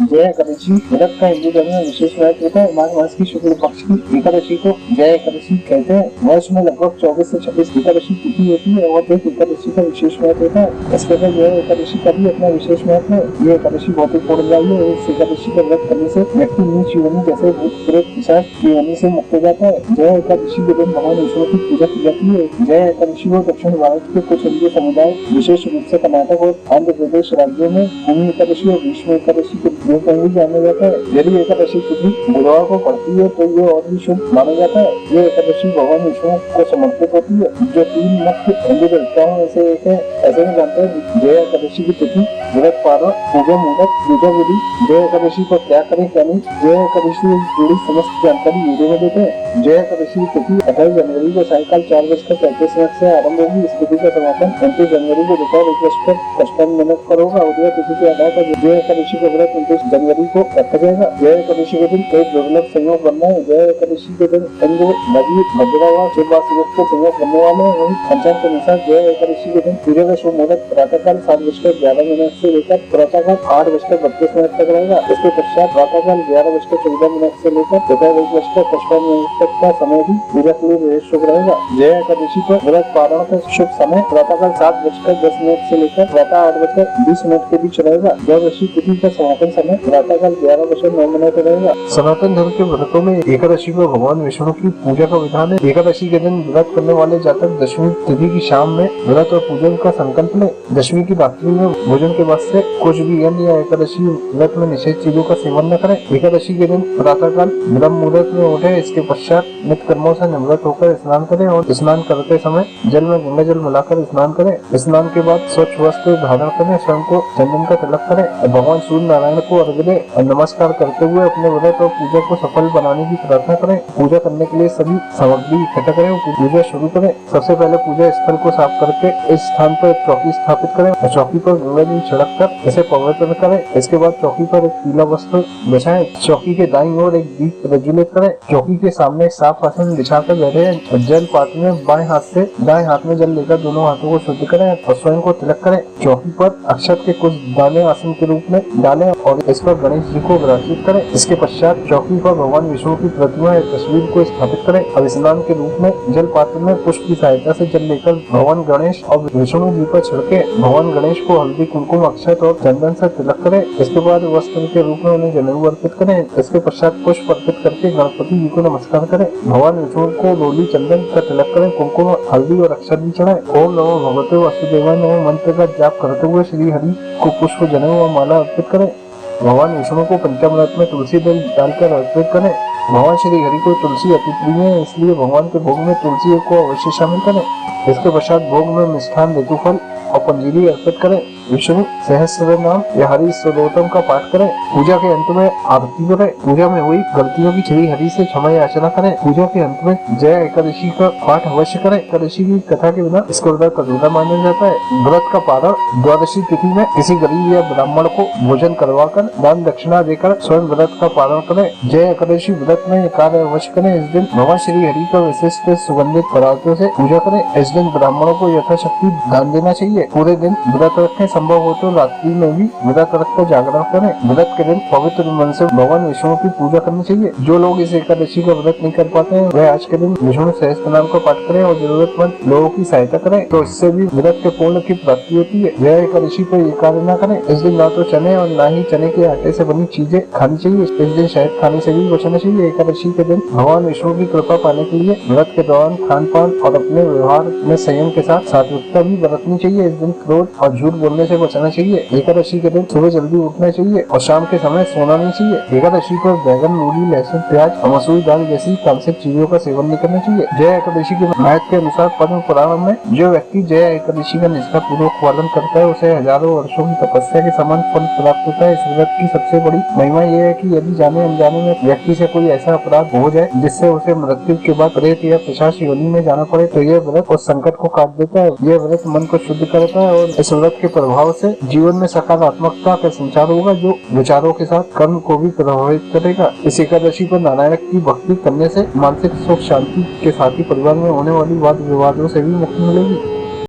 जय एकादशी व्रत का हिंदू धर्म में विशेष महत्व होता है। माघ मास की शुक्ल पक्ष की एकादशी को जय एकादशी कहते हैं। वर्ष में लगभग 24 से 26 एकादशी तिथि होती है और एक एकादशी का विशेष महत्व होता है। इस प्रकार जय एकादशी का भी अपना विशेष महत्व है। ये एकादशी बहुत ही पूर्णदायी है। इस एकादशी का व्रत करने से व्यक्ति नीच योनि जैसे भूत प्रेत पिशाच की योनि से मुक्त हो जाता है। जय एकादशी के दिन भगवान विष्णु की पूजा की जाती है। जय एकादशी को दक्षिण भारत के कुछ हिंदू समुदाय विशेष रूप से कर्नाटक और आंध्र प्रदेश राज्यों में भूमि एकादशी और भीष्म एकादशी के रूप में भी जाना जाता है। यदि एकादशी तिथि बुधवार को पड़ती है तो ये और भी शुभ माना जाता है। ये एकादशी भगवान विष्णु को समर्पित होती है, जो 3 मुख्य हिंदू देवताओं में से एक है। ऐसे में जानते हैं जय एकादशी की तिथि, व्रत पारण, पूजा मुहूर्त, पूजा विधि, जय एकादशी को क्या करें क्या नहीं, जय एकादशी से जुड़ी समस्त जानकारी वीडियो में देते हैं। जय एकादशी की तिथि 28 जनवरी को सायंकाल 4:35 से आरम्भ होगी। इस तिथि का समापन 29 जनवरी को दोपहर 1:55 पर होगा। उदय तिथि के आधार पर जय एकादशी का व्रत 29 जनवरी को रखा जाएगा। जय एकादशी के दिन कई दुर्लभ संयोग बनना है। जय एकादशी के दिन इंद्र, नदी, भद्रवा, शिववासी के संयोग बनने वाले हैं। वहीं पंचांग के अनुसार जय एकादशी के दिन पूजा का शुभ मुहूर्त प्रातःकाल 7:11 से लेकर प्रातःकाल 8:32 तक रहेगा। इसके पश्चात प्रातःकाल 11:14 से लेकर दोपहर 1:55 तक का समय भी पूजा के लिए शुभ रहेगा। जय एकादशी पर व्रत पारण का शुभ समय प्रातःकाल 7:10 से लेकर प्रातः 8:20 के बीच रहेगा। द्वादशी तिथि का समापन समय प्रातःकाल 11:09 रहेगा। सनातन धर्म के व्रतों में एकादशी को भगवान विष्णु की पूजा का विधान है। एकादशी के दिन व्रत करने वाले जातक दशमी तिथि की शाम में व्रत और पूजन का संकल्प ले। दशमी की रात्रि में भोजन के बाद से कुछ भी अन्य या एकादशी व्रत में निषेध चीजों का सेवन न करें। एकादशी के दिन प्रातःकाल ब्रह्म मुहूर्त में उठे। इसके पश्चात नित्य कर्मों से निवृत्त होकर स्नान करें और स्नान करते समय जल में गंगा जल मिलाकर स्नान करें। स्नान के बाद स्वच्छ वस्त्र धारण करें, स्वयं को चंदन का तिलक करें, भगवान सूर्य नारायण को अर्घ्य दें और नमस्कार करते हुए अपने व्रत और पूजा को सफल बनाने की प्रार्थना करें। पूजा करने के लिए सभी सामग्री इकट्ठा करें और पूजा शुरू करें। सबसे पहले पूजा स्थल को साफ करके इस स्थान पर चौकी स्थापित करें और चौकी पर गंगा जल छिड़क कर इसे पवित्र करें। इसके बाद चौकी पर एक पीला वस्त्र बिछाएं। चौकी के दाईं ओर एक दीप प्रज्वलित करें। चौकी के सामने एक साफ आसन बिछाकर बैठे और जल पात्र में बाएं हाथ से दाएं हाथ में जल लेकर दोनों हाथों को शुद्ध करें और स्वयं को तिलक करें। चौकी पर अक्षत के कुछ दाने आसन के रूप में डालें और इस पर गणेश जी को विराजित करें। इसके पश्चात चौकी पर भगवान विष्णु की प्रतिमा या तस्वीर को स्थापित करें। अब स्नान के रूप में जल पात्र में पुष्प की सहायता से जल लेकर भगवान गणेश और विष्णु जी पर छिड़के। भगवान गणेश को हल्दी, कुमकुम, अक्षत और चंदन से तिलक करें। इसके बाद वस्त्र के रूप में उन्हें जनेऊ अर्पित करें। इसके पश्चात पुष्प अर्पित करके गणपति जी को नमस्कार करें। भगवान विष्णु को रोली चंदन का तिलक करें। कुमकुम, हल्दी और अक्षत भी चढ़ाएं। ओम नमो भगवते वासुदेवाय नमः मंत्र का जाप करते हुए श्री हरि को पुष्प, जनेऊ और माला अर्पित करें। भगवान विष्णु को पंचामृत में तुलसी दल डालकर अर्पित करें। भगवान श्री हरि को तुलसी अति प्रिय है, इसलिए भगवान के भोग में तुलसी को अवश्य शामिल करें। इसके पश्चात भोग में मिष्ठान, ऋतुफल और पंजीरी अर्पित करें। विष्णु सहस्त्र नाम या हरि स्तोत्रम का पाठ करें। पूजा के अंत में आरती करें। पूजा में हुई गलतियों की श्री हरि से क्षमा याचना करें। पूजा के अंत में जय एकादशी का पाठ अवश्य करें। एकादशी की कथा के बिना इसको व्रत अधूरा माना जाता है। व्रत का पारण द्वादशी तिथि में किसी गरीब या ब्राह्मण को भोजन करवाकर दान दक्षिणा देकर स्वयं व्रत का पारण करें। जय एकादशी व्रत में कार्य अवश्य करें। इस दिन भगवान श्री हरि का विशिष्ट सुगंधित पदार्थों से पूजा करें। इस दिन ब्राह्मणों को यथाशक्ति दान देना चाहिए। पूरे दिन व्रत रखें, संभव हो तो रात्रि में भी व्रत रखकर जागरण करें। व्रत के दिन पवित्र मन से भगवान विष्णु की पूजा करनी चाहिए। जो लोग इस एकादशी का व्रत नहीं कर पाते हैं वह आज के दिन विष्णु सहस्त्र नाम का पाठ करें और जरूरतमंद लोगों की सहायता करें, तो इससे भी व्रत के पूर्ण की प्राप्ति होती है। जय एकादशी पर ये कार्य न करें। इस दिन ना तो चने और ना ही चने के आटे से बनी चीजें खानी चाहिए। इस दिन शहद खाने से भी बचना चाहिए। एकादशी के दिन भगवान विष्णु की कृपा पाने के लिए व्रत के दौरान खान पान और अपने व्यवहार में संयम के साथ सात्विकता भी बरतनी चाहिए। इस दिन क्रोध और झूठ बोलने से बचना चाहिए। एकादशी के दिन सुबह जल्दी उठना चाहिए और शाम के समय सोना नहीं चाहिए। एकादशी पर बैगन, मूली, लहसुन, प्याज और मसूर दाल जैसी तामसिक चीजों का सेवन नहीं करना चाहिए। जय एकादशी के महत्व के अनुसार पद्म पुराण में जो व्यक्ति जय एकादशी का निष्ठा पूर्वक पालन करता है उसे हजारों वर्षों की तपस्या के समान फल प्राप्त होता है। इस व्रत की सबसे बड़ी महिमा यह है कि यदि जाने अनजाने में व्यक्ति से कोई ऐसा अपराध हो जाए जिससे उसे मृत्यु के बाद प्रेत या पिशाच योनि में जाना पड़े तो यह व्रत उस संकट को काट देता है। यह व्रत मन को शुद्ध करता है और इस व्रत के प्रभाव से जीवन में सकारात्मकता का संचार होगा जो विचारों के साथ कर्म को भी प्रभावित करेगा। इस एकादशी पर नारायण की भक्ति करने से मानसिक सुख शांति के साथ ही परिवार में होने वाली वाद विवादों से भी मुक्ति मिलेगी।